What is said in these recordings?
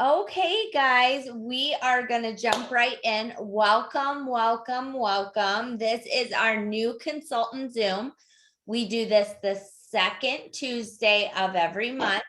Okay, guys, we are going to jump right in. Welcome, welcome, welcome. This is our new consultant Zoom. We do this the second Tuesday of every month.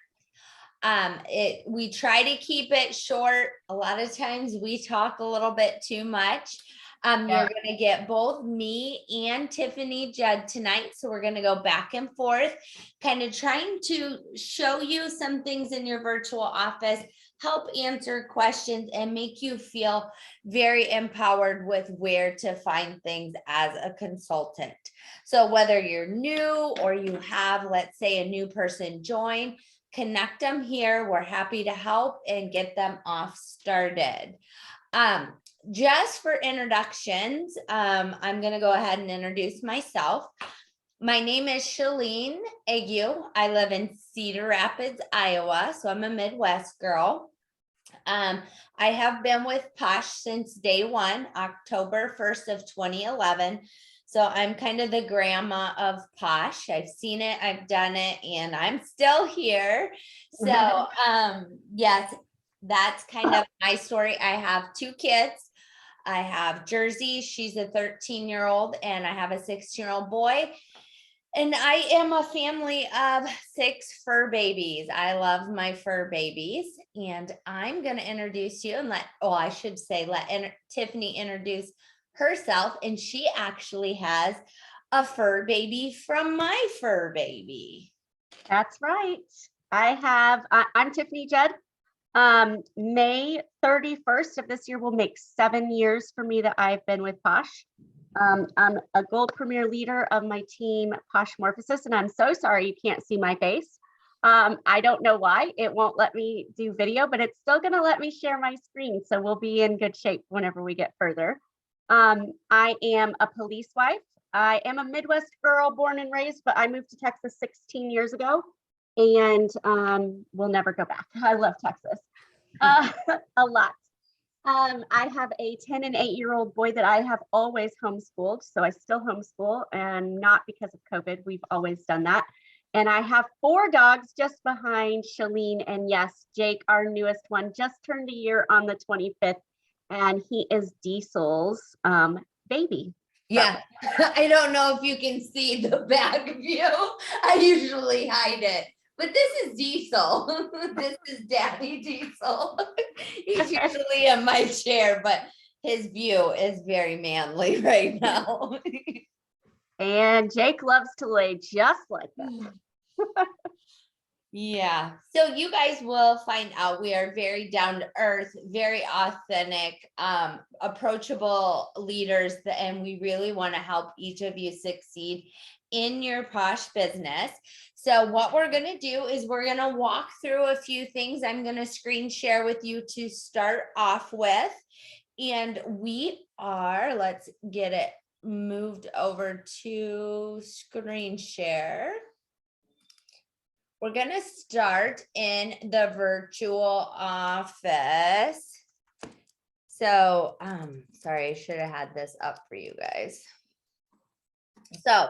We try to keep it short. A lot of times we talk a little bit too much. You're going to get both me and Tiffany Judd tonight. So we're going to go back and forth, kind of trying to show you some things in your virtual office, help answer questions, and make you feel very empowered with where to find things as a consultant. So whether you're new or you have, let's say, a new person join, connect them here. We're happy to help and get them off started. Just for introductions, I'm going to go ahead and introduce myself. My name is Shalene Ague. I live in Cedar Rapids, Iowa, so I'm a Midwest girl. I have been with Posh since day one, October 1st of 2011. So I'm kind of the grandma of Posh. I've seen it, I've done it, and I'm still here. So yes, that's kind of my story. I have two kids. I have Jersey, she's a 13-year-old, and I have a 16-year-old boy. And I am a family of 6 fur babies. I love my fur babies. And I'm going to introduce you and let Tiffany introduce herself. And she actually has a fur baby from my fur baby. That's right. I'm Tiffany Judd. May 31st of this year will make 7 years for me that I've been with Posh. I'm a Gold Premier leader of my team, Posh Morphosis, and I'm so sorry you can't see my face. I don't know why it won't let me do video, but it's still going to let me share my screen, so we'll be in good shape whenever we get further. I am a police wife. I am a Midwest girl born and raised, but I moved to Texas 16 years ago, and we'll never go back. I love Texas a lot. I have a 10 and 8-year-old boy that I have always homeschooled. So I still homeschool, and not because of COVID. We've always done that. And I have 4 dogs just behind Shalene. And yes, Jake, our newest one, just turned a year on the 25th. And he is Diesel's baby. Yeah, I don't know if you can see the back view. I usually hide it. But this is Diesel. This is Daddy Diesel. He's usually in my chair, but his view is very manly right now. And Jake loves to lay just like that. Yeah. So you guys will find out we are very down to earth, very authentic, approachable leaders, and we really want to help each of you succeed in your Posh business. So what we're going to do is we're going to walk through a few things. I'm going to screen share with you to start off with. And let's get it moved over to screen share. We're going to start in the virtual office. So, sorry, I should have had this up for you guys. So,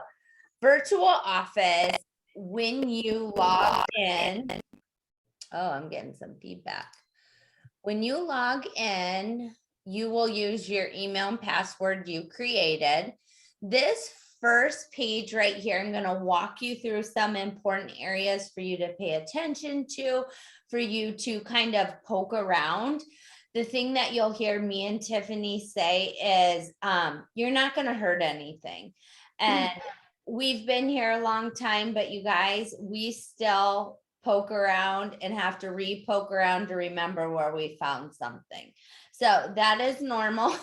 virtual office, when you log in, I'm getting some feedback. When you log in, you will use your email and password you created. This first page right here, I'm going to walk you through some important areas for you to pay attention to, for you to kind of poke around. The thing that you'll hear me and Tiffany say is, you're not going to hurt anything. And we've been here a long time, but you guys, we still poke around and have to re-poke around to remember where we found something. So that is normal.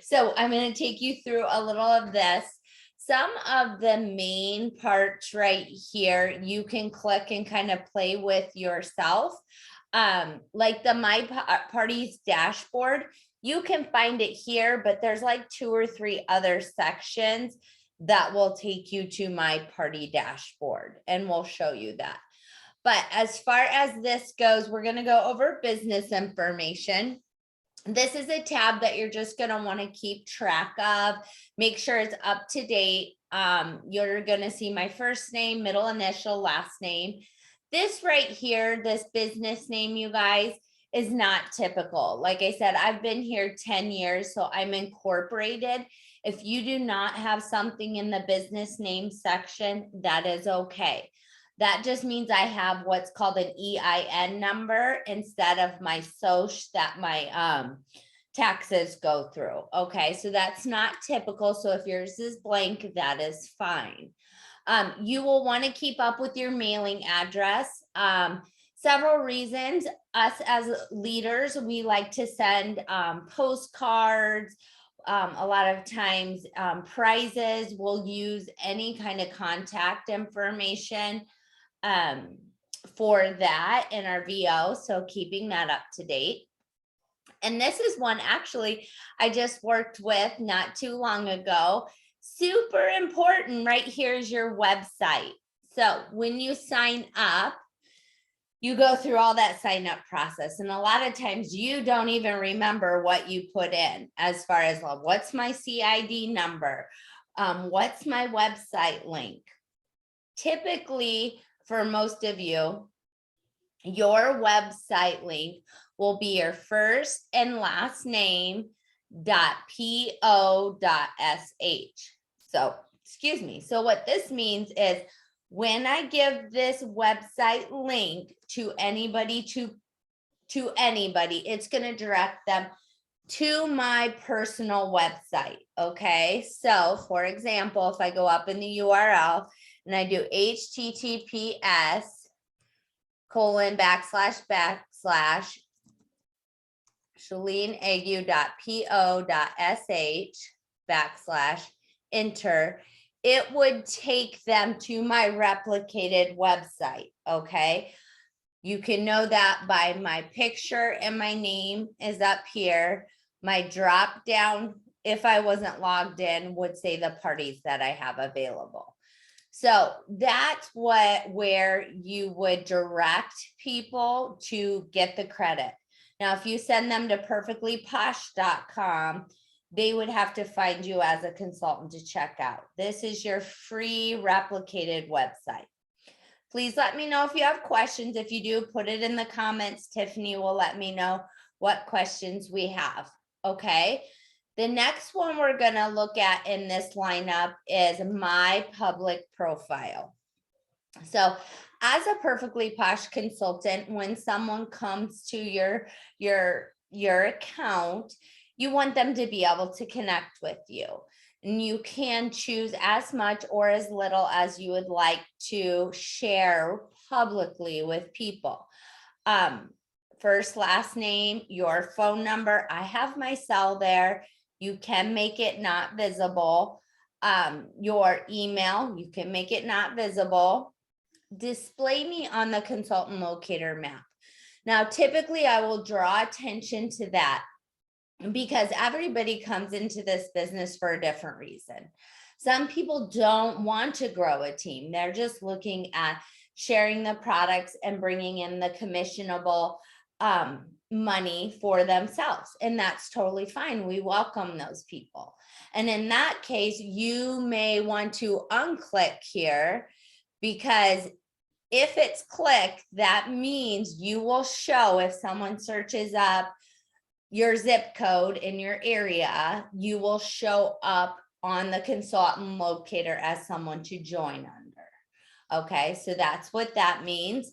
So I'm going to take you through a little of this. Some of the main parts right here, you can click and kind of play with yourself. Like the My Parties dashboard, you can find it here, but there's like 2 or 3 other sections that will take you to My Party dashboard, and we'll show you that. But as far as this goes, we're going to go over business information. This is a tab that you're just going to want to keep track of. Make sure it's up to date. You're going to see my first name, middle initial, last name. This right here, this business name, you guys, is not typical. Like I said, I've been here 10 years, so I'm incorporated. If you do not have something in the business name section, that is okay. That just means I have what's called an EIN number instead of my SOC that my taxes go through. Okay, so that's not typical. So if yours is blank, that is fine. You will want to keep up with your mailing address. Several reasons. Us as leaders, we like to send postcards. A lot of times prizes. We'll use any kind of contact information for that in our VO. So keeping that up to date. And this is one actually I just worked with not too long ago. Super important. Right here is your website. So when you sign up, you go through all that sign up process. And a lot of times you don't even remember what you put in as far as, well, what's my CID number? What's my website link? Typically, for most of you, your website link will be your first and last name .po.sh. So, excuse me. So what this means is when I give this website link to anybody, to anybody, it's going to direct them to my personal website. Okay. So for example, if I go up in the URL and I do https:// ShaleneAgu.po.sh/enter, it would take them to my replicated website. Okay. You can know that by my picture and my name is up here. My drop down, if I wasn't logged in, would say the parties that I have available. So that's where you would direct people to get the credit. Now, if you send them to perfectlyposh.com, they would have to find you as a consultant to check out. This is your free replicated website. Please let me know if you have questions. If you do, put it in the comments. Tiffany will let me know what questions we have. Okay. The next one we're going to look at in this lineup is my public profile. So as a Perfectly Posh consultant, when someone comes to your account, you want them to be able to connect with you. And you can choose as much or as little as you would like to share publicly with people. First, last name, your phone number. I have my cell there. You can make it not visible. Your email, you can make it not visible. Display me on the consultant locator map. Now, typically I will draw attention to that because everybody comes into this business for a different reason. Some people don't want to grow a team. They're just looking at sharing the products and bringing in the commissionable money for themselves. And that's totally fine. We welcome those people. And in that case, you may want to unclick here, because if it's clicked, that means you will show, if someone searches up your zip code in your area, you will show up on the consultant locator as someone to join under. Okay, so that's what that means.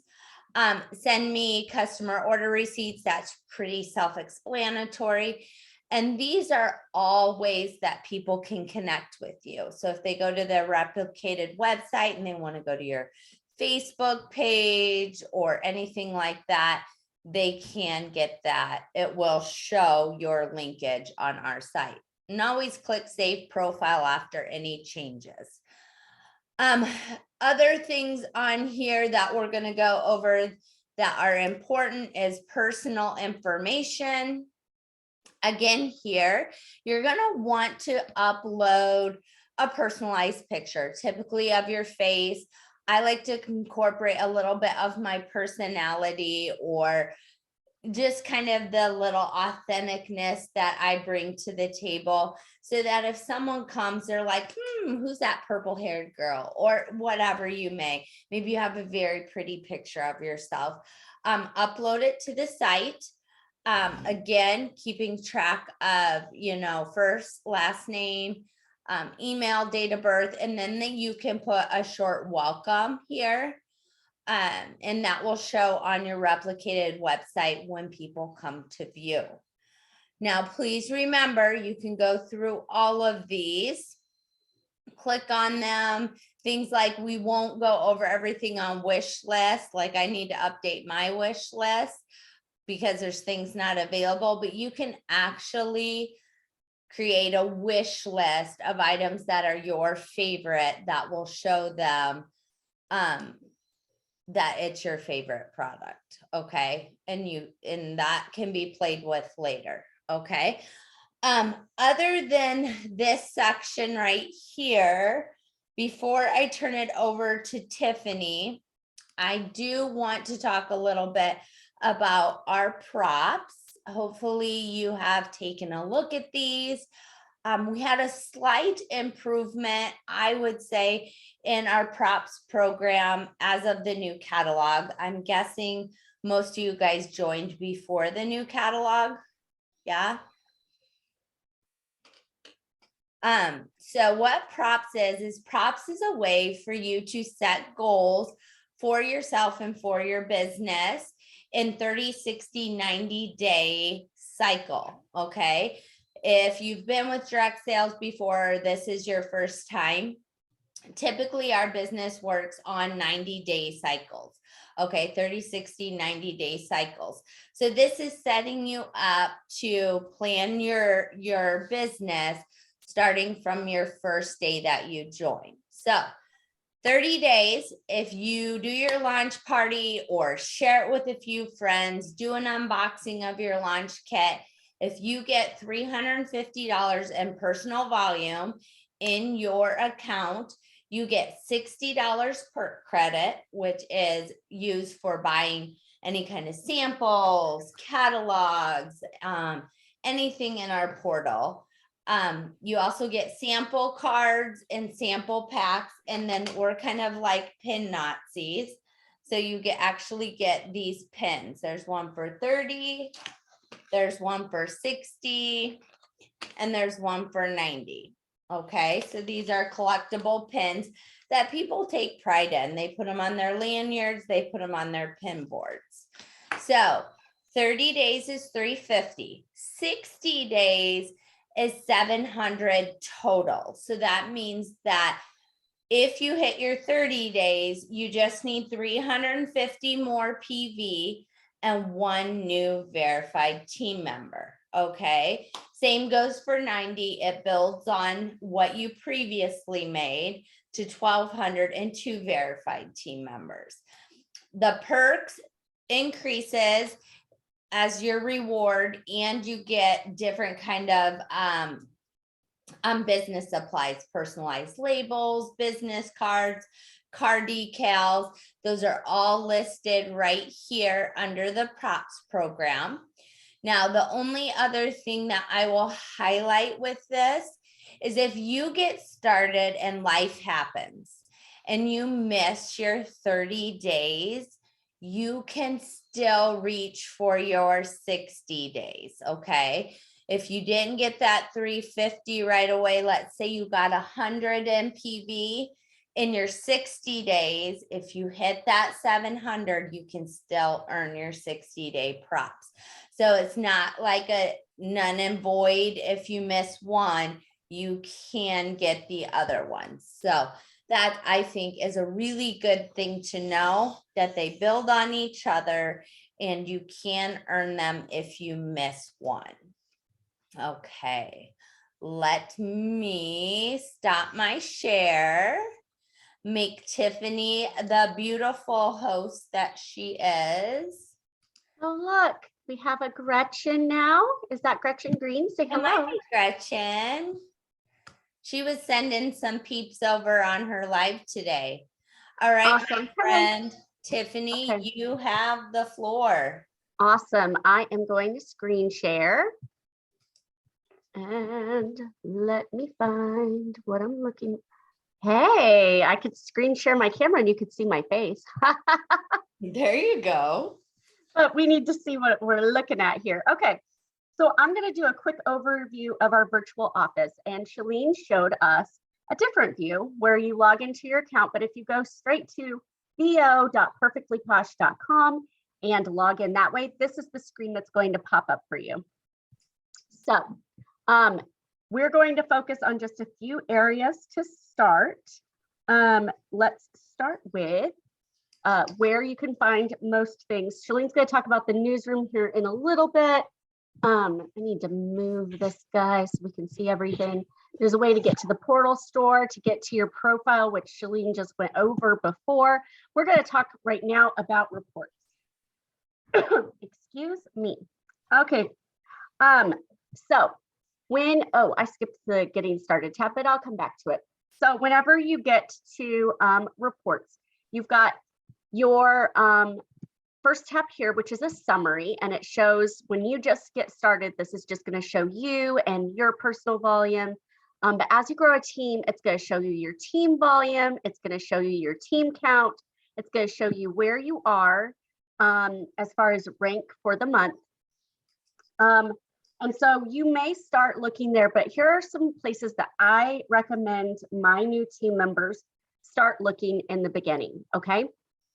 Send me customer order receipts. That's pretty self-explanatory. And these are all ways that people can connect with you. So if they go to their replicated website and they want to go to your Facebook page or anything like that, they can get that. It will show your linkage on our site. And always click Save Profile after any changes. Other things on here that we're going to go over that are important is personal information. Again, here, you're going to want to upload a personalized picture, typically of your face. I like to incorporate a little bit of my personality or just kind of the little authenticness that I bring to the table, so that if someone comes, they're like, who's that purple haired girl, or whatever you may. Maybe you have a very pretty picture of yourself. Upload it to the site. Again, keeping track of, first, last name, email, date of birth, and then you can put a short welcome here. And that will show on your replicated website when people come to view. Now, please remember, you can go through all of these, click on them, things like we won't go over everything on wish list, like I need to update my wish list because there's things not available, but you can actually create a wish list of items that are your favorite that will show them that it's your favorite product, okay? And that can be played with later, okay? Other than this section right here, before I turn it over to Tiffany, I do want to talk a little bit about our props. Hopefully you have taken a look at these. We had a slight improvement, I would say, in our props program as of the new catalog. I'm guessing most of you guys joined before the new catalog. Yeah. So what props is props is a way for you to set goals for yourself and for your business in 30, 60, 90-day cycle, okay? If you've been with direct sales before, this is your first time. Typically, our business works on 90-day cycles, okay? 30, 60, 90-day cycles. So this is setting you up to plan your business starting from your first day that you join. So 30 days, if you do your launch party or share it with a few friends, do an unboxing of your launch kit, if you get $350 in personal volume in your account, you get $60 per credit, which is used for buying any kind of samples, catalogs, anything in our portal. You also get sample cards and sample packs, and then we're kind of like pin Nazis. So you actually get these pins. There's one for 30, there's one for 60, and there's one for 90. Okay, so these are collectible pins that people take pride in. They put them on their lanyards, they put them on their pin boards. So 30 days is $350, 60 days is $700 total. So that means that if you hit your 30 days, you just need 350 more PV and one new verified team member, okay? Same goes for 90. It builds on what you previously made to 1,200 and two verified team members. The perks increases as your reward, and you get different kind of business supplies, personalized labels, business cards, car decals. Those are all listed right here under the props program. Now, the only other thing that I will highlight with this is if you get started and life happens and you miss your 30 days, you can still reach for your 60 days, okay? If you didn't get that 350 right away, let's say you got 100 NPV in your 60 days, if you hit that 700, you can still earn your 60-day props. So it's not like a none and void. If you miss one, you can get the other ones. So that, I think, is a really good thing to know, that they build on each other and you can earn them if you miss one. Okay, let me stop my share, make Tiffany the beautiful host that she is. Oh, look, we have a Gretchen now. Is that Gretchen Green? Say hello. Hi, Gretchen. She was sending some peeps over on her live today. All right, Awesome. my friend Tiffany, Okay. you have the floor. Awesome. I am going to screen share. And let me find what I'm looking. Hey, I could screen share my camera and you could see my face. There you go. but we need to see what we're looking at here. Okay, so I'm going to do a quick overview of our virtual office, and Shalene showed us a different view where you log into your account, but if you go straight to vo.perfectlyposh.com and log in that way, this is the screen that's going to pop up for you. So we're going to focus on just a few areas to start. Let's start with where you can find most things. Shalene's going to talk about the newsroom here in a little bit. I need to move this guy so we can see everything. There's a way to get to the portal store, to get to your profile, which Shalene just went over before. We're going to talk right now about reports. Excuse me. Okay. So when, oh, I skipped the getting started tab, but I'll come back to it. So whenever you get to reports, you've got your first tab here, which is a summary, and it shows when you just get started, this is just going to show you and your personal volume. But as you grow a team, it's going to show you your team volume. It's going to show you your team count. It's going to show you where you are as far as rank for the month. And so you may start looking there, but here are some places that I recommend my new team members start looking in the beginning, okay?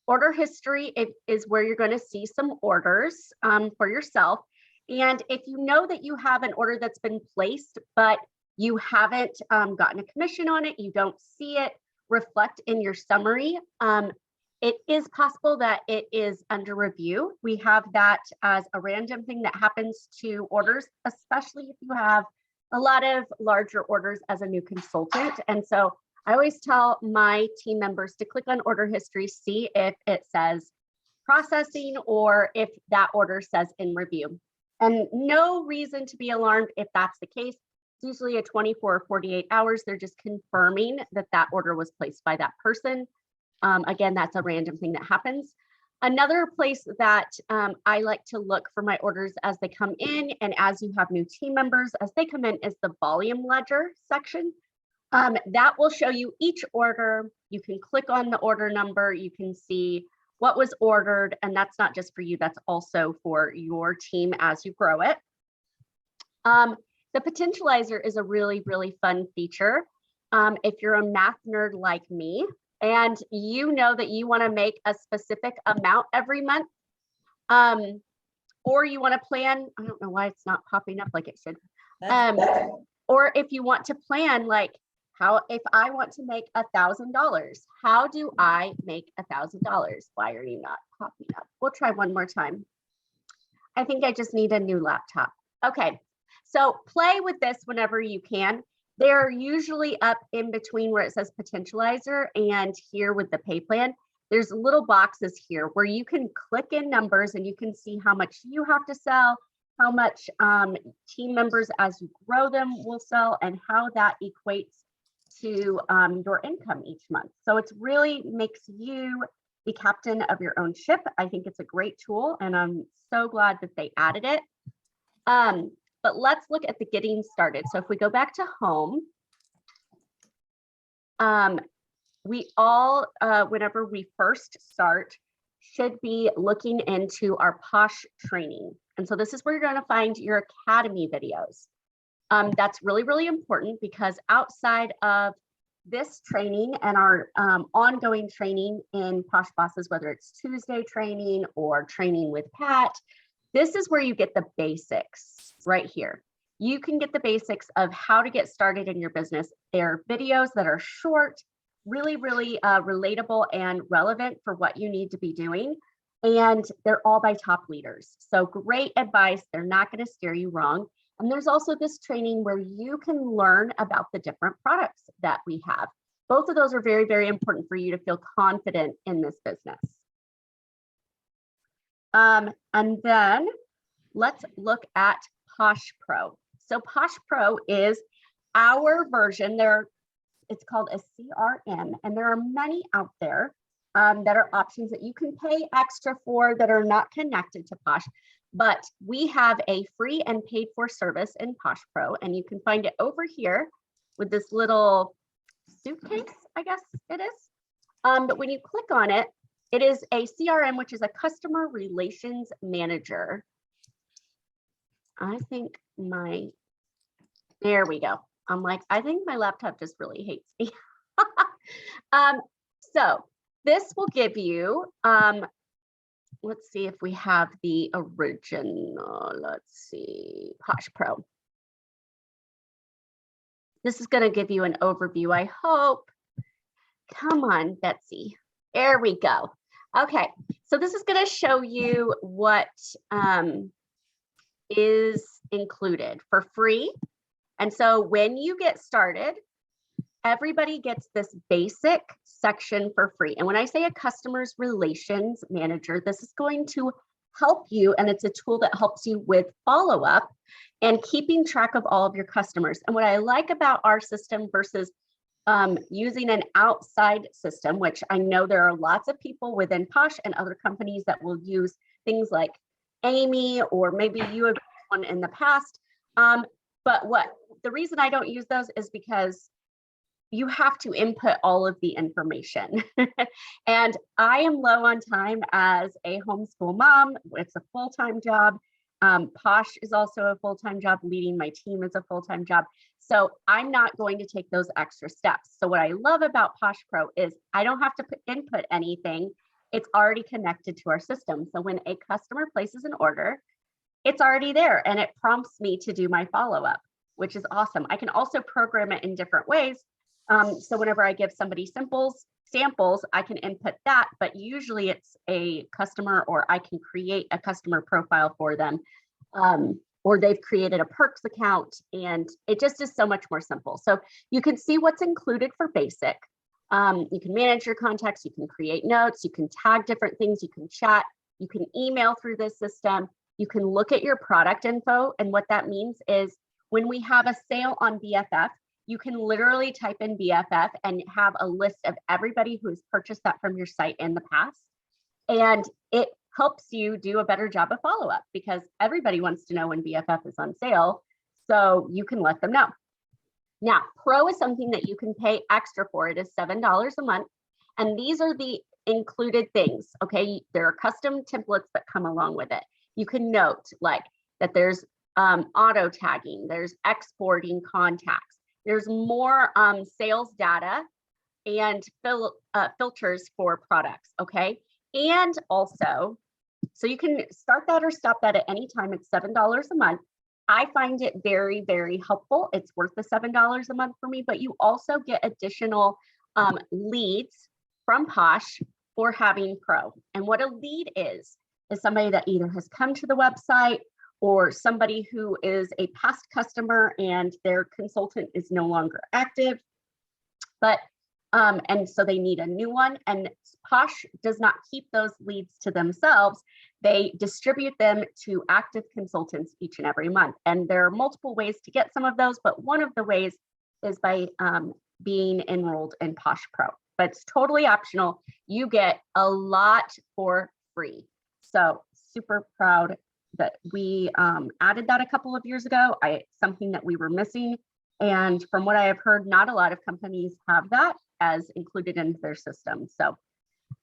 Order history is where you're going to see some orders for yourself. And if you know that you have an order that's been placed, but you haven't gotten a commission on it, you don't see it reflect in your summary, it is possible that it is under review. We have that as a random thing that happens to orders, especially if you have a lot of larger orders as a new consultant. And so I always tell my team members to click on order history, see if it says processing or if that order says in review. And no reason to be alarmed if that's the case. It's usually a 24 or 48 hours. They're just confirming that that order was placed by that person. Again, that's a random thing that happens. Another place that I like to look for my orders as they come in and as you have new team members as they come in is the volume ledger section. That will show you each order. You can click on the order number. You can see what was ordered, and that's not just for you, that's also for your team as you grow it. The potentializer is a really, really fun feature. If you're a math nerd like me, and you know that you want to make a specific amount every month, or you want to plan, I don't know why it's not popping up like it should. Or if you want to plan, like, if I want to make $1,000, how do I make $1,000? Why are you not popping up? We'll try one more time. I think I just need a new laptop. Okay, so play with this whenever you can. They're usually up in between where it says potentializer and here with the pay plan. There's little boxes here where you can click in numbers and you can see how much you have to sell, how much team members as you grow them will sell, and how that equates to your income each month. So it's really makes you the captain of your own ship. I think it's a great tool and I'm so glad that they added it. But let's look at the getting started. So if we go back to home, we all, whenever we first start, should be looking into our Posh training. And so this is where you're going to find your Academy videos. That's really, really important because outside of this training and our ongoing training in Posh Bosses, whether it's Tuesday training or training with Pat, this is where you get the basics right here. You can get the basics of how to get started in your business. They're videos that are short, really, really relatable and relevant for what you need to be doing. And they're all by top leaders. So great advice. They're not going to steer you wrong. And there's also this training where you can learn about the different products that we have. Both of those are very, very important for you to feel confident in this business. And then let's look at Posh Pro. So Posh Pro is our version. It's called a CRM, and there are many out there that are options that you can pay extra for that are not connected to Posh. But we have a free and paid for service in Posh Pro, and you can find it over here with this little suitcase, I guess it is. But when you click on it, it is a CRM, which is a customer relations manager. I think there we go. I'm like, I think my laptop just really hates me. So this will give you, let's see if we have the original, let's see, Posh Pro. This is going to give you an overview, I hope. Come on, Betsy. There we go. Okay, so this is going to show you what is included for free. And so when you get started, everybody gets this basic section for free. And when I say a customer's relations manager, this is going to help you, and it's a tool that helps you with follow-up and keeping track of all of your customers. And what I like about our system versus using an outside system, which I know there are lots of people within Posh and other companies that will use things like Amy, or maybe you have one in the past. But the reason I don't use those is because you have to input all of the information. And I am low on time as a homeschool mom. It's a full-time job. Posh is also a full-time job. Leading my team is a full-time job. So I'm not going to take those extra steps. So what I love about Posh Pro is I don't have to input anything. It's already connected to our system. So when a customer places an order, it's already there and it prompts me to do my follow-up, which is awesome. I can also program it in different ways. So whenever I give somebody samples, I can input that, but usually it's a customer, or I can create a customer profile for them, or they've created a perks account, and it just is so much more simple. So you can see what's included for basic. You can manage your contacts, you can create notes, you can tag different things, you can chat, you can email through this system, you can look at your product info. And what that means is when we have a sale on BFF, you can literally type in BFF and have a list of everybody who's purchased that from your site in the past. And it helps you do a better job of follow-up because everybody wants to know when BFF is on sale. So you can let them know. Now, Pro is something that you can pay extra for. It is $7 a month. And these are the included things. Okay, there are custom templates that come along with it. You can note like that there's auto tagging, there's exporting contacts. There's more sales data and filters for products, okay? And also, so you can start that or stop that at any time. It's $7 a month. I find it very, very helpful. It's worth the $7 a month for me, but you also get additional leads from Posh for having Pro. And what a lead is somebody that either has come to the website or somebody who is a past customer and their consultant is no longer active, but and so they need a new one. And Posh does not keep those leads to themselves. They distribute them to active consultants each and every month. And there are multiple ways to get some of those, but one of the ways is by being enrolled in Posh Pro. But it's totally optional. You get a lot for free. So super proud that we added that a couple of years ago. Something that we were missing. And from what I have heard, not a lot of companies have that as included into their system. So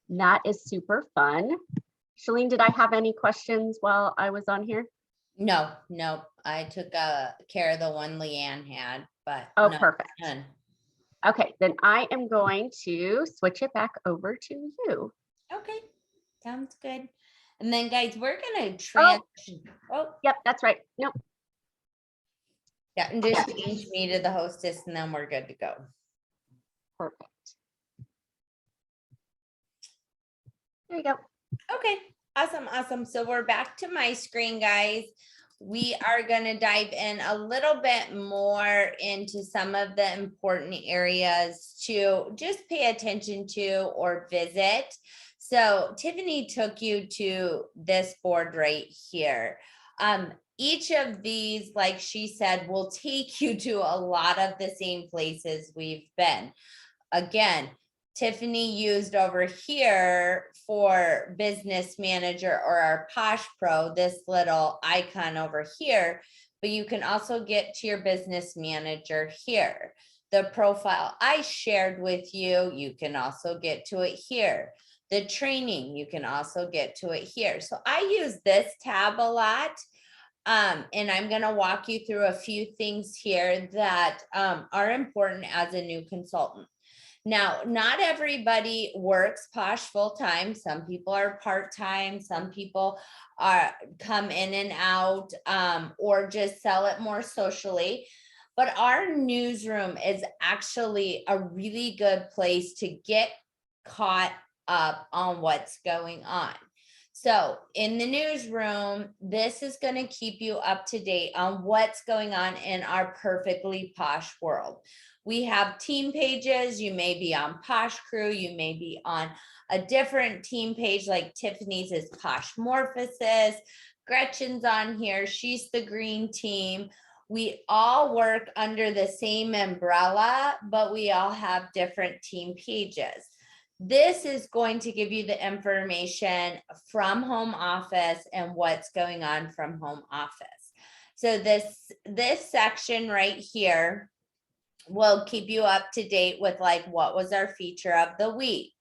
that is super fun. Shalene, did I have any questions while I was on here? No, I took care of the one Leanne had, but Oh, no, perfect. none. Okay, then I am going to switch it back over to you. Okay, sounds good. And then guys, we're gonna transition. Oh, yep, that's right. Nope. Yeah, and just change me to the hostess and then we're good to go. Perfect. There you go. Okay, awesome. So we're back to my screen, guys. We are gonna dive in a little bit more into some of the important areas to just pay attention to or visit. So Tiffany took you to this board right here. Each of these, like she said, will take you to a lot of the same places we've been. Again, Tiffany used over here for business manager or our Posh Pro, this little icon over here, but you can also get to your business manager here. The profile I shared with you, you can also get to it here. The training, you can also get to it here. So I use this tab a lot. And I'm going to walk you through a few things here that are important as a new consultant. Now, not everybody works Posh full time. Some people are part time. Some people are come in and out, or just sell it more socially. But our newsroom is actually a really good place to get caught up on what's going on. So in the newsroom, this is going to keep you up to date on what's going on in our perfectly posh world. We have team pages. You may be on Posh Crew. You may be on a different team page like Tiffany's is Poshmorphosis. Gretchen's on here. She's the green team. We all work under the same umbrella, but we all have different team pages. This is going to give you the information from home office and what's going on from home office. So this section right here will keep you up to date with like what was our feature of the week.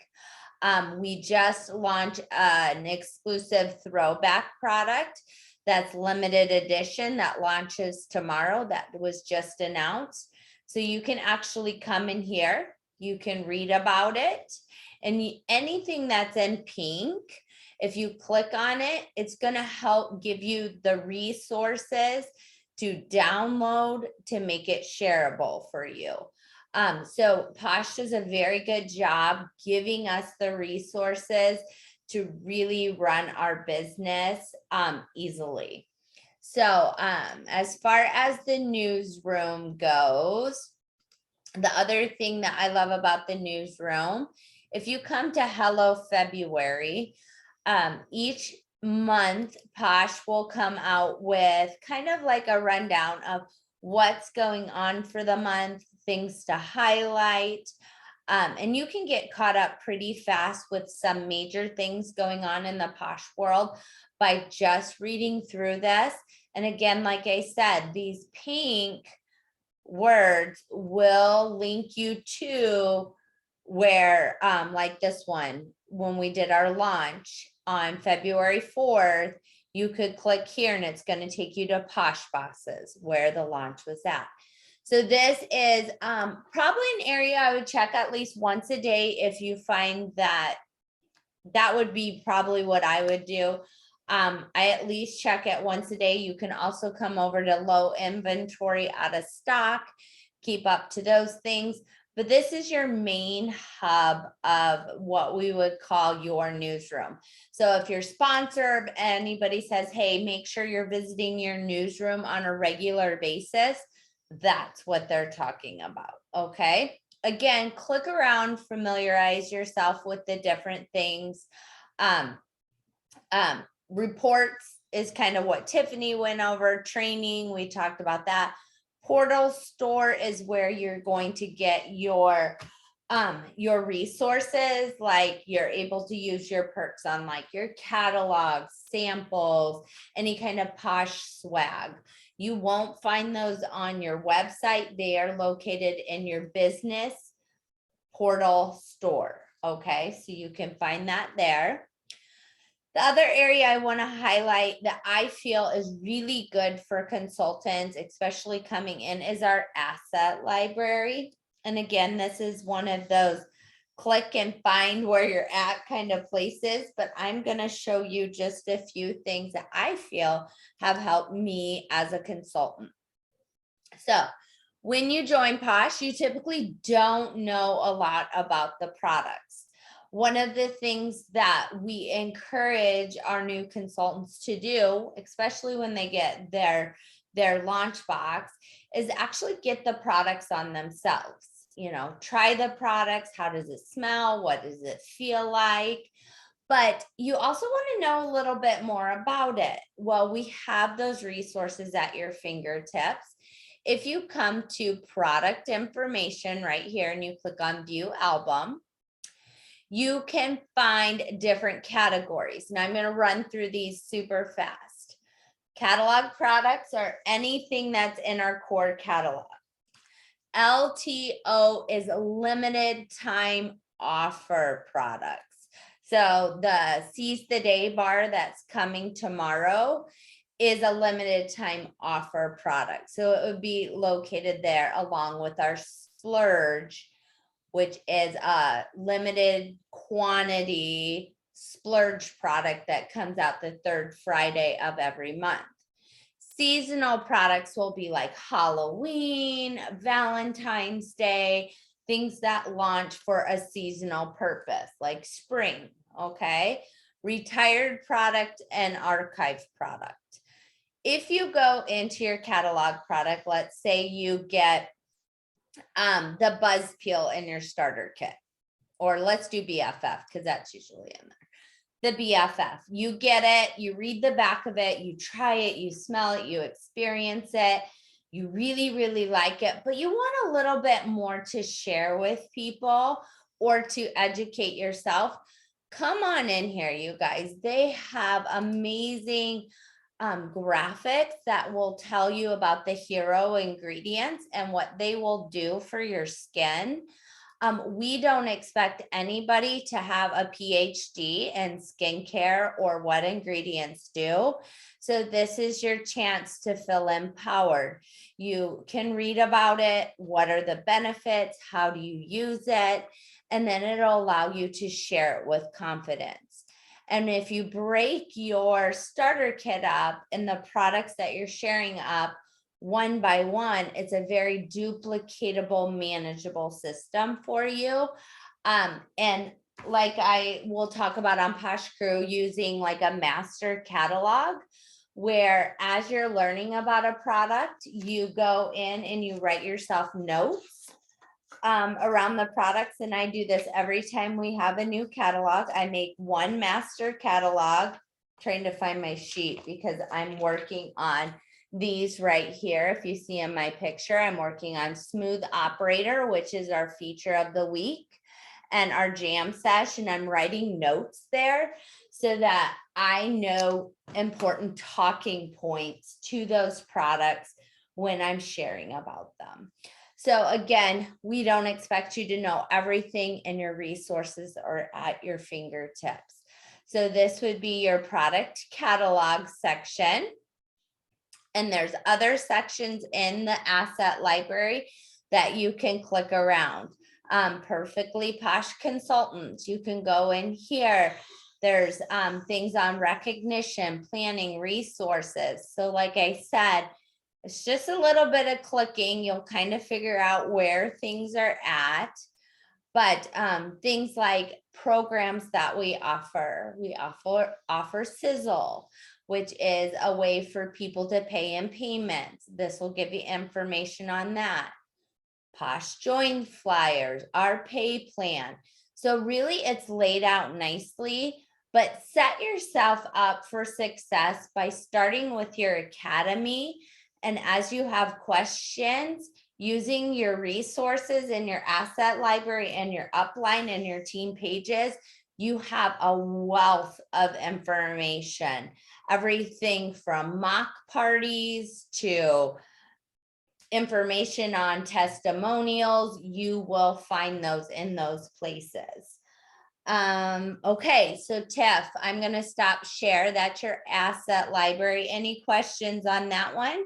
We just launched an exclusive throwback product that's limited edition that launches tomorrow. That was just announced. So you can actually come in here. You can read about it. And anything that's in pink, if you click on it, it's going to help give you the resources to download to make it shareable for you. So Posh does a very good job giving us the resources to really run our business easily. So as far as the newsroom goes, the other thing that I love about the newsroom, if you come to Hello February, each month Posh will come out with kind of like a rundown of what's going on for the month, things to highlight. And you can get caught up pretty fast with some major things going on in the Posh world by just reading through this. And again, like I said, these pink words will link you to where, like this one, when we did our launch on February 4th, you could click here and it's going to take you to Posh Bosses where the launch was at. So this is probably an area I would check at least once a day if you find that that would be probably what I would do. I at least check it once a day. You can also come over to low inventory, out of stock, keep up to those things. But this is your main hub of what we would call your newsroom. So if your sponsor, anybody says, hey, make sure you're visiting your newsroom on a regular basis, that's what they're talking about. Okay. Again, click around, familiarize yourself with the different things. Reports is kind of what Tiffany went over. Training, we talked about that. Portal store is where you're going to get your resources, like you're able to use your perks on like your catalogs, samples, any kind of Posh swag. You won't find those on your website. They are located in your business portal store. Okay, so you can find that there. The other area I want to highlight that I feel is really good for consultants, especially coming in, is our asset library. And again, this is one of those click and find where you're at kind of places, but I'm going to show you just a few things that I feel have helped me as a consultant. So when you join Posh, you typically don't know a lot about the products. One of the things that we encourage our new consultants to do, especially when they get their launch box, is actually get the products on themselves. You know, try the products. How does it smell? What does it feel like? But you also want to know a little bit more about it. Well, we have those resources at your fingertips. If you come to product information right here and you click on view album, you can find different categories. Now I'm going to run through these super fast. Catalog products are anything that's in our core catalog. LTO is limited time offer products. So the Seize the Day bar that's coming tomorrow is a limited time offer product. So it would be located there along with our Splurge, which is a limited quantity splurge product that comes out the third Friday of every month. Seasonal products will be like Halloween, Valentine's Day, things that launch for a seasonal purpose, like spring, okay? Retired product and archive product. If you go into your catalog product, let's say you get the Buzz Peel in your starter kit, or let's do BFF because that's usually in there. The BFF, you get it, you read the back of it, you try it, you smell it, you experience it, you really, really like it, but you want a little bit more to share with people or to educate yourself. Come on in here, you guys. They have amazing graphics that will tell you about the hero ingredients and what they will do for your skin. We don't expect anybody to have a PhD in skincare or what ingredients do. So this is your chance to feel empowered. You can read about it. What are the benefits? How do you use it? And then it'll allow you to share it with confidence. And if you break your starter kit up and the products that you're sharing up one by one, it's a very duplicatable, manageable system for you. And like I will talk about on Posh Crew, using like a master catalog, where as you're learning about a product, you go in and you write yourself notes around the products. And I do this every time we have a new catalog. I make one master catalog, trying to find my sheet because I'm working on these right here. If you see in my picture, I'm working on Smooth Operator, which is our feature of the week, and our jam session. I'm writing notes there so that I know important talking points to those products when I'm sharing about them. So again, we don't expect you to know everything, and your resources are at your fingertips. So this would be your product catalog section. And there's other sections in the asset library that you can click around. Perfectly Posh Consultants, you can go in here. There's things on recognition, planning, resources. So like I said, it's just a little bit of clicking. You'll kind of figure out where things are at. But things like programs that we offer Sizzle, which is a way for people to pay in payments. This will give you information on that. Posh Join flyers, our pay plan. So really it's laid out nicely, but set yourself up for success by starting with your academy. And as you have questions, using your resources in your asset library and your upline and your team pages, you have a wealth of information. Everything from mock parties to information on testimonials, you will find those in those places. Okay, so Tiff, I'm going to stop share. That's your asset library. Any questions on that one?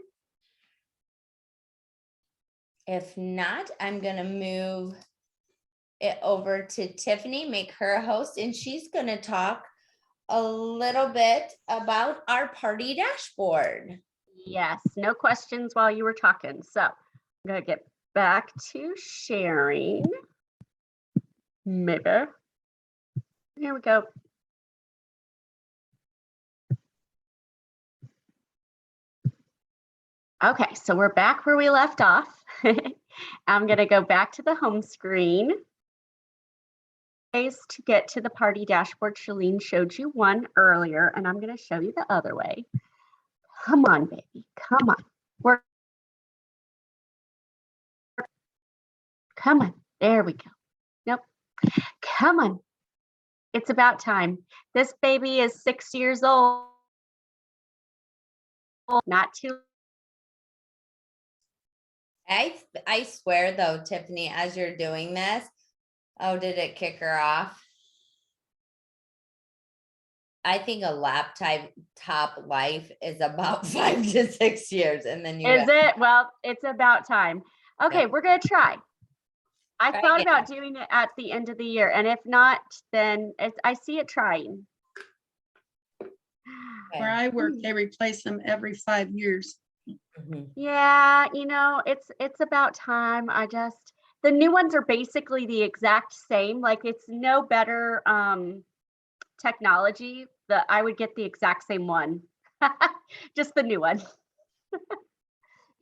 If not, I'm going to move it over to Tiffany, make her a host, and she's going to talk a little bit about our party dashboard. Yes, no questions while you were talking. So I'm going to get back to sharing. Maybe. Here we go. Okay, so we're back where we left off. I'm going to go back to the home screen. Ways to get to the party dashboard. Shalene showed you one earlier, and I'm going to show you the other way. Come on, baby. Come on. Come on. There we go. Nope. Come on. It's about time. This baby is 6 years old. Not too. I swear though, Tiffany, as you're doing this, oh, did it kick her off? I think a laptop life is about 5 to 6 years, and then you Is got it? Well, it's about time. Okay, we're gonna try. I Try thought again. about doing it at the end of the year, and if not, then I see it trying. Where I work, they replace them every 5 years. Mhm. Yeah, it's about time. The new ones are basically the exact same. Like it's no better technology. I would get the exact same one. Just the new one.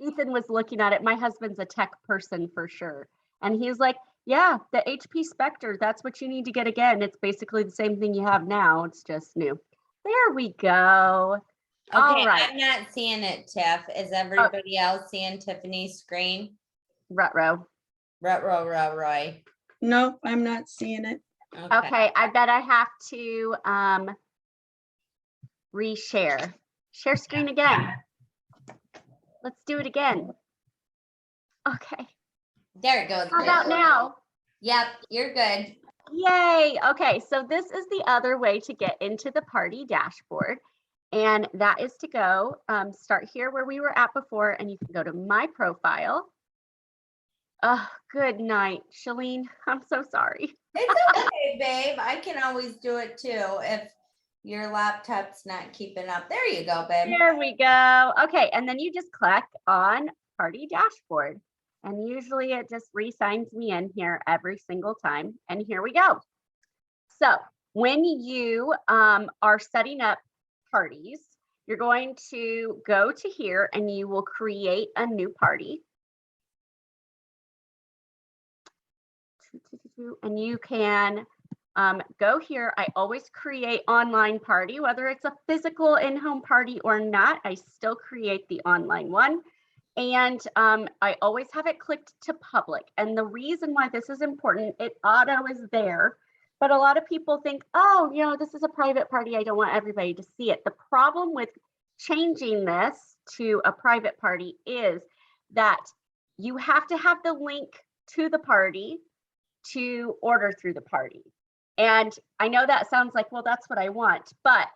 Ethan was looking at it. My husband's a tech person for sure. And he's like, yeah, the HP Spectre, that's what you need to get again. It's basically the same thing you have now. It's just new. There we go. All Okay, right. I'm not seeing it, Tiff. Is everybody else seeing Tiffany's screen? Ruh-roh. Roy. Nope, I'm not seeing it. Okay, I bet I have to reshare. Share screen again. Let's do it again. Okay, There it goes. how about now? Yep, you're good. Yay. Okay, so this is the other way to get into the party dashboard. And that is to go start here where we were at before, and you can go to my profile. Oh, good night, Shalene. I'm so sorry. It's okay, babe. I can always do it too if your laptop's not keeping up. There you go, babe. There we go. Okay, and then you just click on party dashboard. And usually it just re-signs me in here every single time. And here we go. So when you are setting up parties, you're going to go to here and you will create a new party. And you can go here. I always create online party, whether it's a physical in-home party or not, I still create the online one. And I always have it clicked to public. And the reason why this is important, it auto is there, but a lot of people think, oh, this is a private party. I don't want everybody to see it. The problem with changing this to a private party is that you have to have the link to the party to order through the party. And I know that sounds like, well, that's what I want, but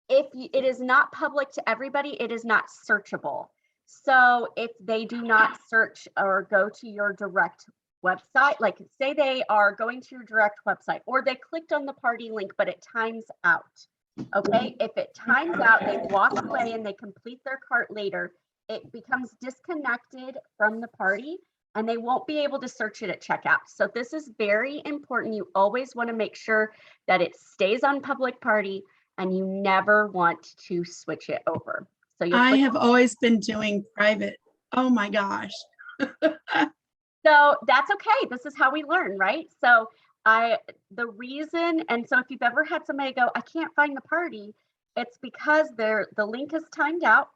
if it is not public to everybody, it is not searchable. So if they do not search or go to your direct website, like say they are going to your direct website or they clicked on the party link, but it times out. Okay, if it times out, they walk away and they complete their cart later, it becomes disconnected from the party and they won't be able to search it at checkout. So this is very important. You always want to make sure that it stays on public party and you never want to switch it over. So I have always been doing private. Oh my gosh. So that's okay. This is how we learn, right? So the reason, and so if you've ever had somebody go, I can't find the party, it's because the link is timed out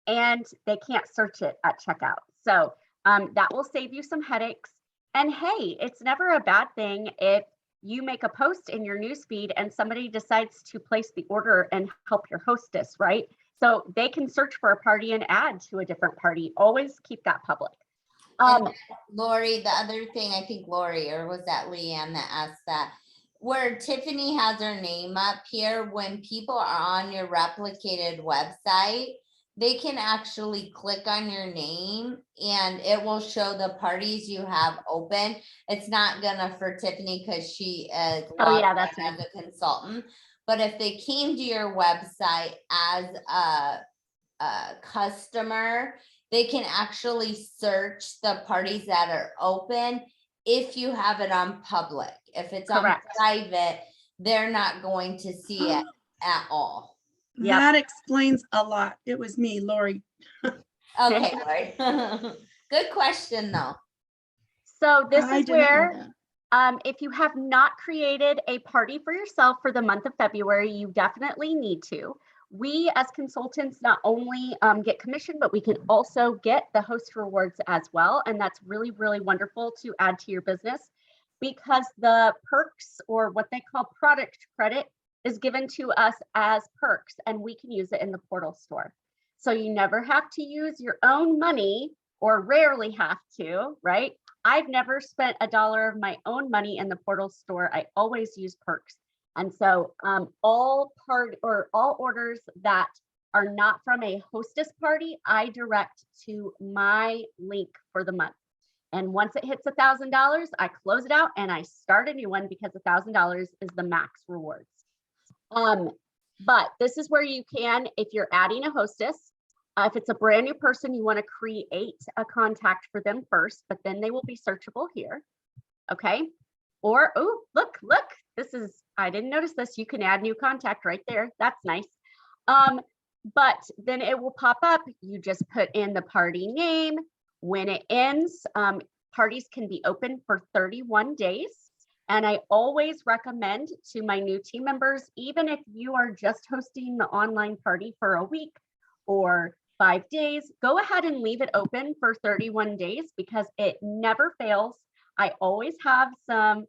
and they can't search it at checkout. So that will save you some headaches. And hey, it's never a bad thing if you make a post in your newsfeed and somebody decides to place the order and help your hostess, right? So they can search for a party and add to a different party. Always keep that public. And Lori, the other thing, I think Lori, or was that Leanne that asked that, where Tiffany has her name up here, when people are on your replicated website, they can actually click on your name and it will show the parties you have open. It's not gonna for Tiffany because she is that's as a consultant. But if they came to your website as a customer, they can actually search the parties that are open if you have it on public. If it's Correct. on private, they're not going to see it at all. Yep. That explains a lot. It was me, Lori. Okay, Lori. Good question though. So this I is didn't know where, that. if you have not created a party for yourself for the month of February, you definitely need to. We as consultants not only get commission, but we can also get the host rewards as well. And that's really, really wonderful to add to your business because the perks, or what they call product credit, is given to us as perks and we can use it in the portal store. So you never have to use your own money, or rarely have to, right? I've never spent $1 of my own money in the portal store. I always use perks. And so all orders that are not from a hostess party, I direct to my link for the month. And once it hits $1,000, I close it out and I start a new one because $1,000 is the max rewards. But this is where you can, if you're adding a hostess, if it's a brand new person, you want to create a contact for them first, but then they will be searchable here. Okay. Or, oh, look, this is, I didn't notice this. You can add new contact right there. That's nice. But then it will pop up. You just put in the party name. When it ends, parties can be open for 31 days. And I always recommend to my new team members, even if you are just hosting the online party for a week or 5 days, go ahead and leave it open for 31 days because it never fails. I always have some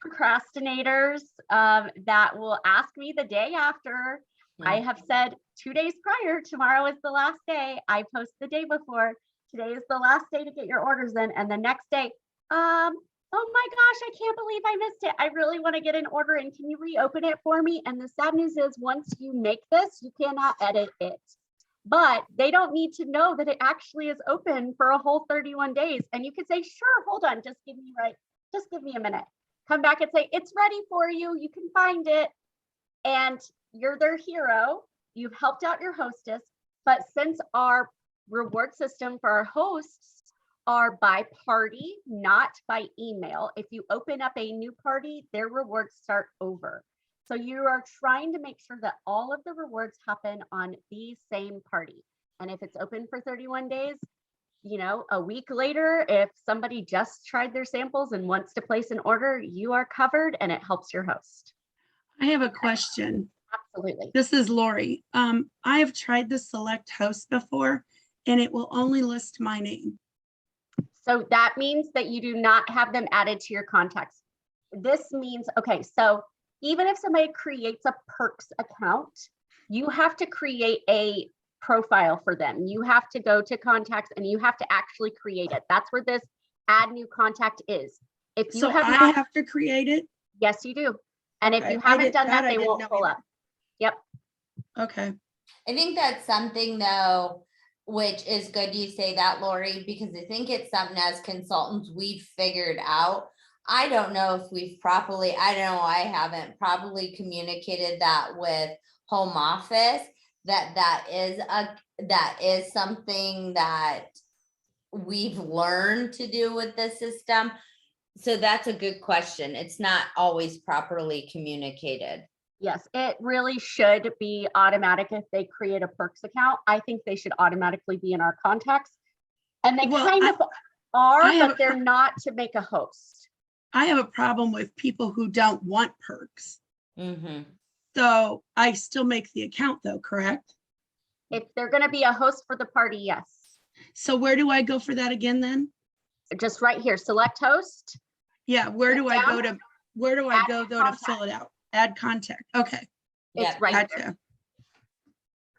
procrastinators that will ask me the day after. I have said 2 days prior, tomorrow is the last day. I post the day before. Today is the last day to get your orders in. And the next day, oh my gosh, I can't believe I missed it. I really want to get an order in. Can you reopen it for me? And the sad news is once you make this, you cannot edit it. But they don't need to know that it actually is open for a whole 31 days. And you could say, sure, hold on, just give me a minute. Come back and say, it's ready for you. You can find it. And you're their hero. You've helped out your hostess. But since our reward system for our hosts are by party, not by email, if you open up a new party, their rewards start over. So you are trying to make sure that all of the rewards happen on the same party. And if it's open for 31 days, you know, a week later, if somebody just tried their samples and wants to place an order, you are covered and it helps your host. I have a question. Absolutely. This is Lori. I have tried the select host before and it will only list my name. So that means that you do not have them added to your contacts. This means, okay, so even if somebody creates a Perks account, you have to create a profile for them. You have to go to contacts and you have to actually create it. That's where this add new contact is. If you So have I not, have to create it? yes, you do. And if Okay, you I haven't did- done that, that I they didn't won't know pull either. up. Yep. Okay. I think that's something though, which is good you say that, Lori, because I think it's something as consultants we've figured out. I don't know if we've properly, I know I haven't probably communicated that with home office, that is something that we've learned to do with the system. So that's a good question. It's not always properly communicated. Yes, it really should be automatic if they create a Perks account. I think they should automatically be in our contacts. And they Well, kind I- of are, I have but they're not to make a host. I have a problem with people who don't want perks. Mm-hmm. So I still make the account though, correct? If they're going to be a host for the party, yes. So where do I go for that again then? Just right here, select host. Yeah, where do I go down. to, where do I Add go your though to fill it out? Add contact. Okay, It's Yeah. right there. gotcha.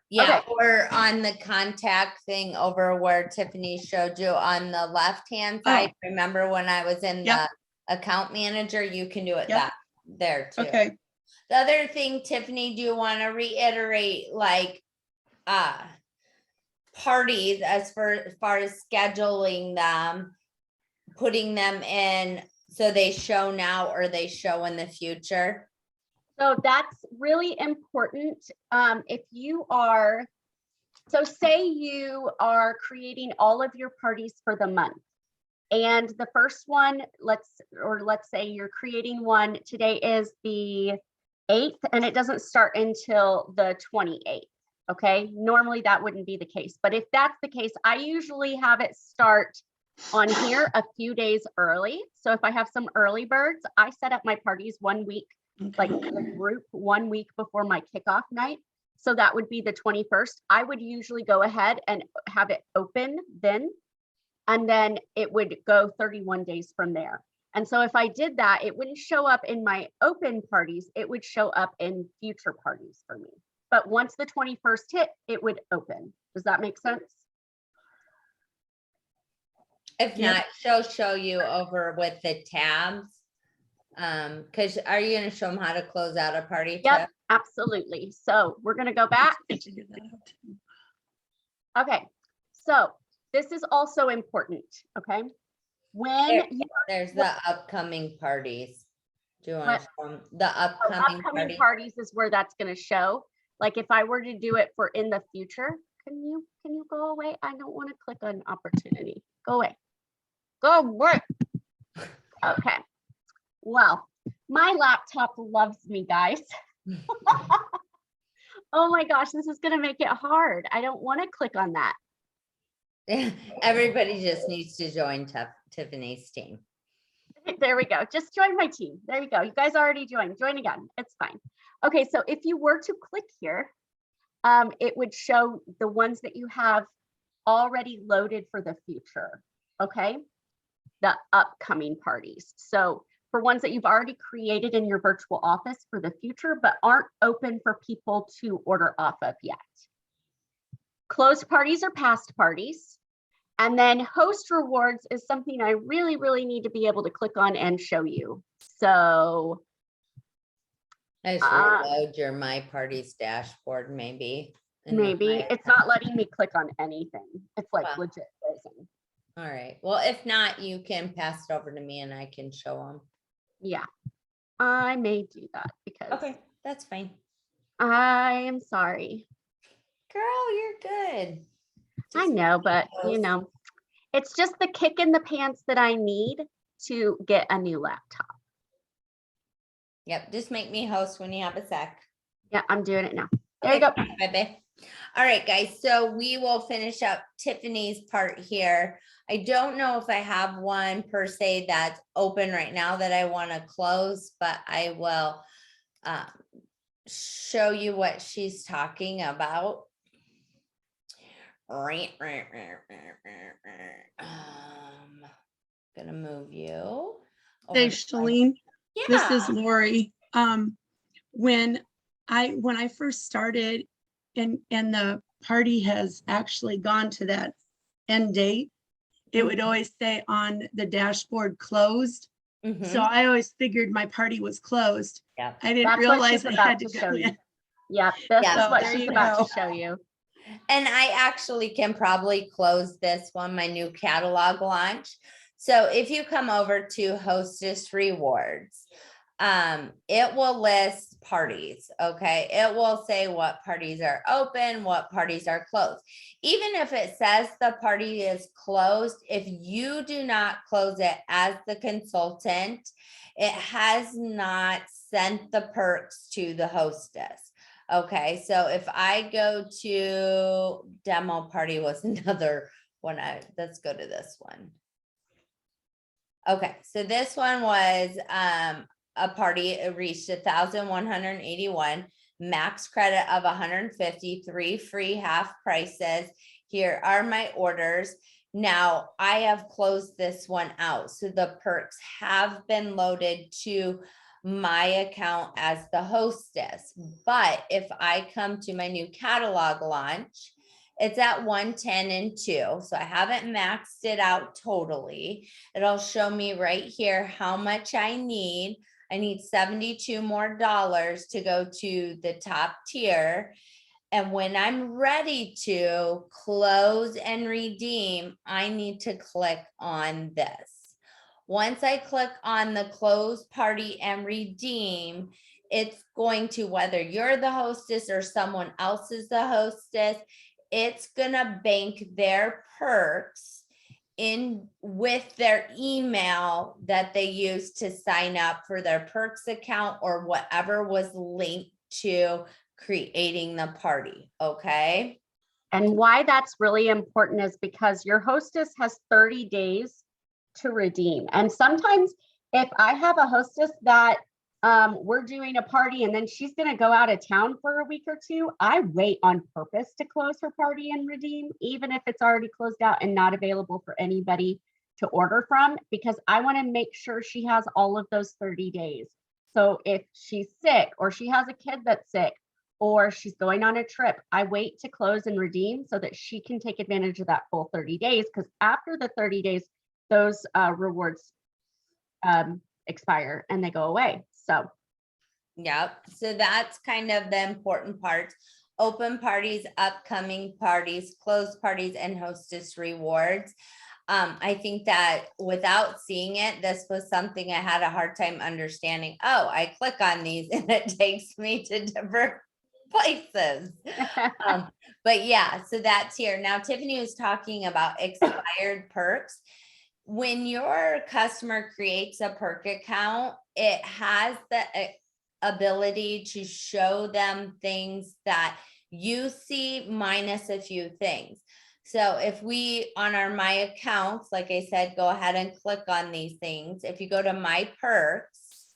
Yeah, Okay. or on the contact thing over where Tiffany showed you on the left-hand Oh. side. Remember when I was in Yep. the account manager, you can do it Yep. that there too. Okay. The other thing, Tiffany, do you want to reiterate like parties as far as scheduling them, putting them in so they show now or they show in the future? So that's really important. If you are, so say you are creating all of your parties for the month. And the first one, let's say you're creating one, today is the 8th and it doesn't start until the 28th. Okay, normally that wouldn't be the case. But if that's the case, I usually have it start on here a few days early. So if I have some early birds, I set up my parties 1 week, like Okay. the group 1 week before my kickoff night. So that would be the 21st. I would usually go ahead and have it open then, and then it would go 31 days from there. And so if I did that, it wouldn't show up in my open parties, it would show up in future parties for me. But once the 21st hit, it would open. Does that make sense? If Yep. not, she'll show you over with the tabs. Cause are you gonna show them how to close out a party? Yep, Tiff? absolutely. So we're gonna go back. I figured that out too. Okay, so this is also important, okay? When There- you There's the upcoming parties. Do you want What? to show 'em the upcoming upcoming party? parties is where that's gonna show. Like if I were to do it for in the future, can you go away? I don't want to click on opportunity. Go away. Go away. Okay. Well, my laptop loves me, guys. Oh my gosh, this is gonna make it hard. I don't want to click on that. Everybody just needs to join Tiffany's team. There we go. Just join my team. There you go. You guys already joined. Join again. It's fine. Okay, so if you were to click here, it would show the ones that you have already loaded for the future. Okay, the upcoming parties. So for ones that you've already created in your virtual office for the future, but aren't open for people to order off of yet. Closed parties are past parties. And then host rewards is something I really, really need to be able to click on and show you. So I just reload your My Parties dashboard maybe. and then maybe my it's not letting me click on anything. It's like Wow. legit frozen. All right. Well, if not, you can pass it over to me and I can show them. Yeah, I may do that because Okay, that's fine. I am sorry. Girl, you're good. I Just know, but those. you know, it's just the kick in the pants that I need to get a new laptop. Yep, just make me host when you have a sec. Yeah, I'm doing it now. There you go. Bye-bye. All right, guys, so we will finish up Tiffany's part here. I don't know if I have one per se that's open right now that I want to close, but I will show you what she's talking about. Gonna move you. Hey, over to- Shalene, this is Yeah. Lori. When I first started and the party has actually gone to that end date, it would always say on the dashboard closed. So Mhm. I always figured my party was closed. Yeah. I didn't That's what realize she's I about had to to show go you. in. Yeah, this Yeah, is what there she's you about go. to show you. And I actually can probably close this one, my new catalog launch. So if you come over to Hostess Rewards, it will list parties, okay? It will say what parties are open, what parties are closed. Even if it says the party is closed, if you do not close it as the consultant, it has not sent the perks to the hostess. Okay, so if I go to demo party was another one, let's go to this one. Okay, so this one was a party, it reached 1,181, max credit of 150, 3 free half prices. Here are my orders. Now I have closed this one out, so the perks have been loaded to my account as the hostess. But if I come to my new catalog launch, it's at 110 and 2. So I haven't maxed it out totally. It'll show me right here how much I need. I need 72 more dollars to go to the top tier. And when I'm ready to close and redeem, I need to click on this. Once I click on the close party and redeem, it's going to, whether you're the hostess or someone else is the hostess, it's gonna bank their perks in with their email that they use to sign up for their perks account or whatever was linked to creating the party, okay? And why that's really important is because your hostess has 30 days to redeem. And sometimes if I have a hostess that we're doing a party and then she's going to go out of town for a week or two, I wait on purpose to close her party and redeem, even if it's already closed out and not available for anybody to order from, because I want to make sure she has all of those 30 days. So if she's sick or she has a kid that's sick or she's going on a trip, I wait to close and redeem so that she can take advantage of that full 30 days. Because after the 30 days, those rewards expire and they go away. So Yep. So that's kind of the important part. Open parties, upcoming parties, closed parties, and hostess rewards. I think that without seeing it, this was something I had a hard time understanding. Oh, I click on these and it takes me to different places. But yeah, so that's here. Now, Tiffany was talking about expired perks. When your customer creates a perk account, it has the ability to show them things that you see minus a few things. So if we, on our My Accounts, like I said, go ahead and click on these things. If you go to My Perks,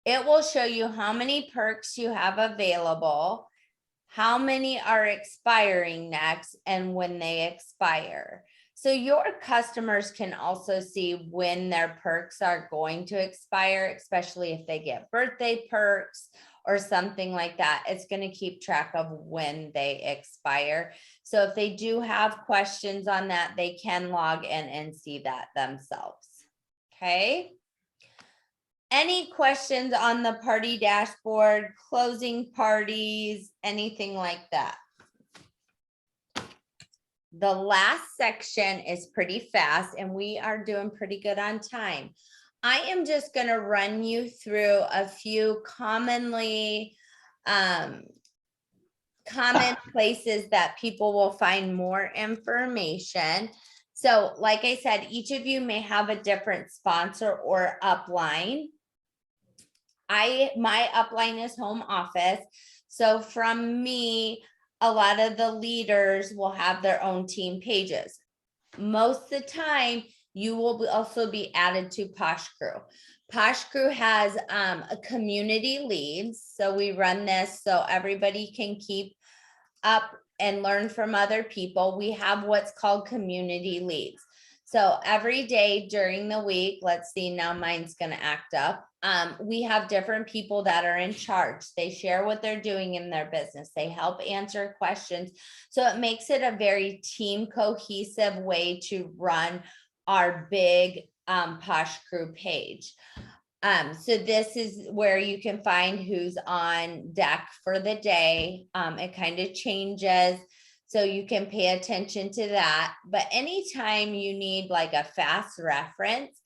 it will show you how many perks you have available, how many are expiring next, and when they expire. So your customers can also see when their perks are going to expire, especially if they get birthday perks or something like that. It's going to keep track of when they expire. So if they do have questions on that, they can log in and see that themselves. Okay. Any questions on the party dashboard, closing parties, anything like that? The last section is pretty fast and we are doing pretty good on time. I am just going to run you through a few commonly common places that people will find more information. So like I said, each of you may have a different sponsor or upline. My upline is home office. So from me, a lot of the leaders will have their own team pages. Most of the time, you will also be added to Posh Crew. Posh Crew has a community leads. So we run this so everybody can keep up and learn from other people. We have what's called community leads. So every day during the week, let's see, now mine's going to act up. We have different people that are in charge. They share what they're doing in their business. They help answer questions. So it makes it a very team cohesive way to run our big Posh Crew page. So this is where you can find who's on deck for the day. It kind of changes. So you can pay attention to that. But anytime you need like a fast reference,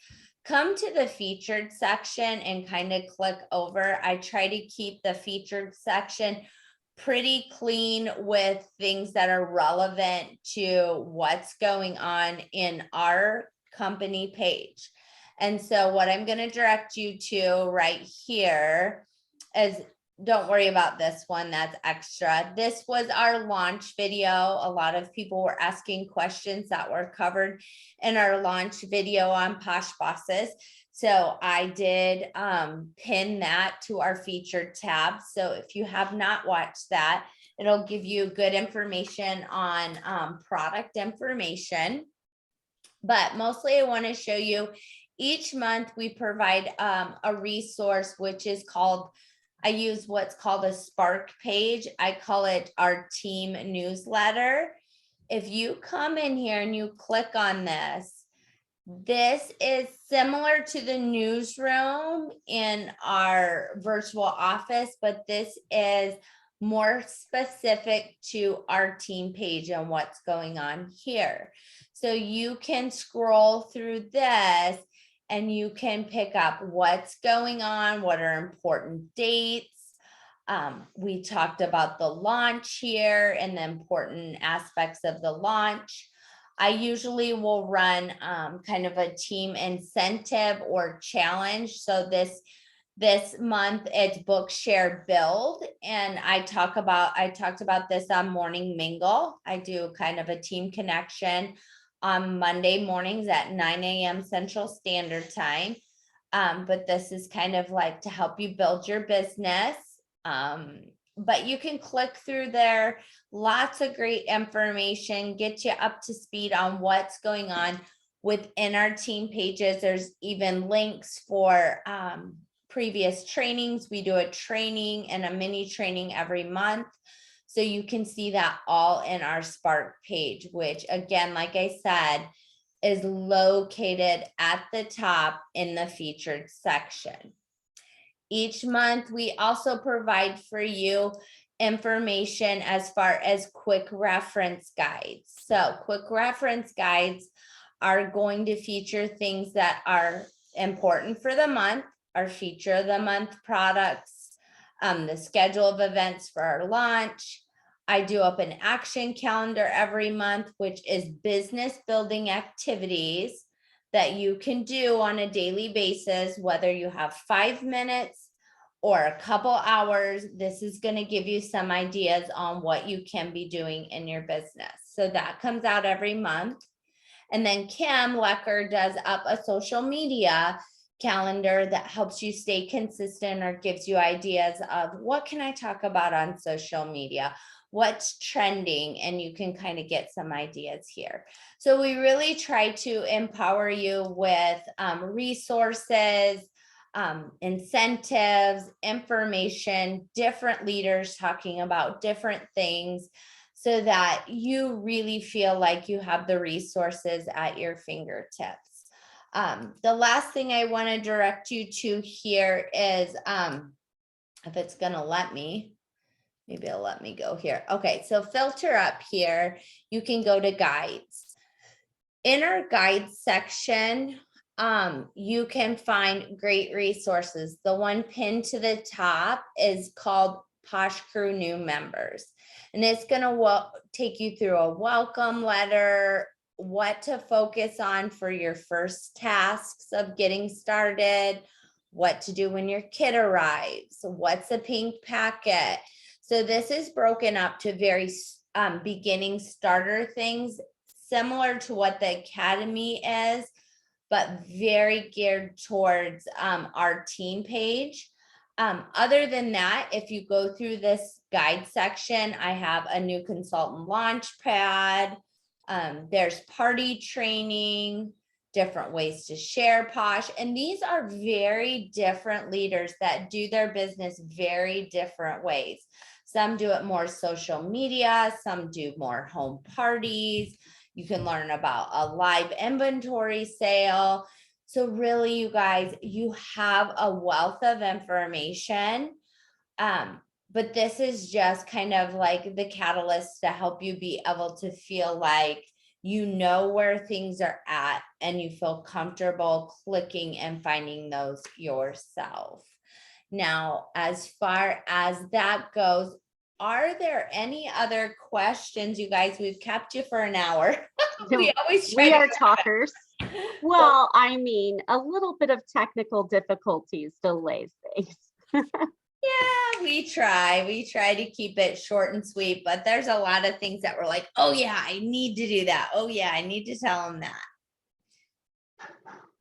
come to the featured section and kind of click over. I try to keep the featured section pretty clean with things that are relevant to what's going on in our company page. And so what I'm going to direct you to right here is, don't worry about this one, that's extra. This was our launch video. A lot of people were asking questions that were covered in our launch video on Posh Bosses. So I did pin that to our featured tab. So if you have not watched that, it'll give you good information on product information. But mostly I want to show you each month we provide a resource, which is called, I use what's called a Spark page. I call it our team newsletter. If you come in here and you click on this, this is similar to the newsroom in our virtual office, but this is more specific to our team page and what's going on here. So you can scroll through this and you can pick up what's going on, what are important dates. We talked about the launch here and the important aspects of the launch. I usually will run kind of a team incentive or challenge. So this month it's book, share, build. And I talked about this on Morning Mingle. I do kind of a team connection on Monday mornings at 9 a.m. Central Standard Time. But this is kind of like to help you build your business. But you can click through there, lots of great information, get you up to speed on what's going on within our team pages. There's even links for previous trainings. We do a training and a mini training every month. So you can see that all in our Spark page, which again, like I said, is located at the top in the featured section. Each month, we also provide for you information as far as quick reference guides. So quick reference guides are going to feature things that are important for the month, our feature of the month products, the schedule of events for our launch. I do up an action calendar every month, which is business building activities that you can do on a daily basis, whether you have 5 minutes or a couple hours. This is going to give you some ideas on what you can be doing in your business. So that comes out every month. And then Kim Lecker does up a social media calendar that helps you stay consistent or gives you ideas of what can I talk about on social media, what's trending, and you can kind of get some ideas here. So we really try to empower you with resources, incentives, information, different leaders talking about different things, so that you really feel like you have the resources at your fingertips. The last thing I want to direct you to here is, if it's going to let me, maybe it'll let me go here. Okay, so filter up here, you can go to guides. In our guides section, you can find great resources. The one pinned to the top is called Posh Crew New Members. And it's going to take you through a welcome letter, what to focus on for your first tasks of getting started, what to do when your kid arrives, what's a pink packet. So this is broken up to very beginning starter things, similar to what the Academy is, but very geared towards our team page. Other than that, if you go through this guide section, I have a new consultant launch pad. There's party training, different ways to share Posh. And these are very different leaders that do their business very different ways. Some do it more social media, some do more home parties. You can learn about a live inventory sale. So really, you guys, you have a wealth of information. But this is just kind of like the catalyst to help you be able to feel like you know where things are at and you feel comfortable clicking and finding those yourself. Now, as far as that goes, are there any other questions, you guys? We've kept you for an hour. We always try We to are talkers. Well, I mean, a little bit of technical difficulties delays things. Yeah, we try to keep it short and sweet, but there's a lot of things that we're like, oh yeah, I need to do that. Oh yeah, I need to tell them that.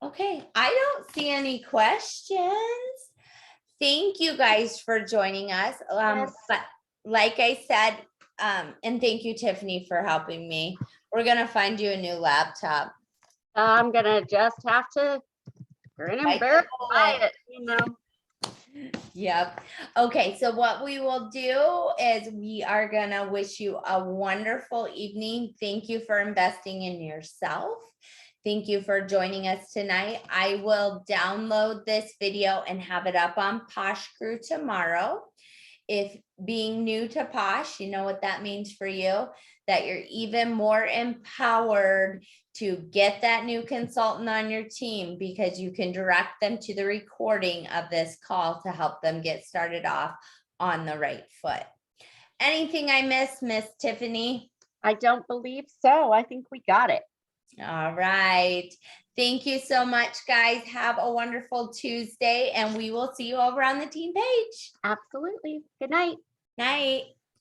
Okay, I don't see any questions. Thank you guys for joining us. Yes. But like I said, and thank you, Tiffany, for helping me. We're gonna find you a new laptop. I'm gonna just have to grin and Bite the bear it, bullet. buy it, you know. Yep. Okay, so what we will do is we are gonna wish you a wonderful evening. Thank you for investing in yourself. Thank you for joining us tonight. I will download this video and have it up on Posh Crew tomorrow. If being new to Posh, you know what that means for you, that you're even more empowered to get that new consultant on your team, because you can direct them to the recording of this call to help them get started off on the right foot. Anything I missed, Miss Tiffany? I don't believe so. I think we got it. All right. Thank you so much, guys. Have a wonderful Tuesday, and we will see you over on the team page. Absolutely. Good night. Night.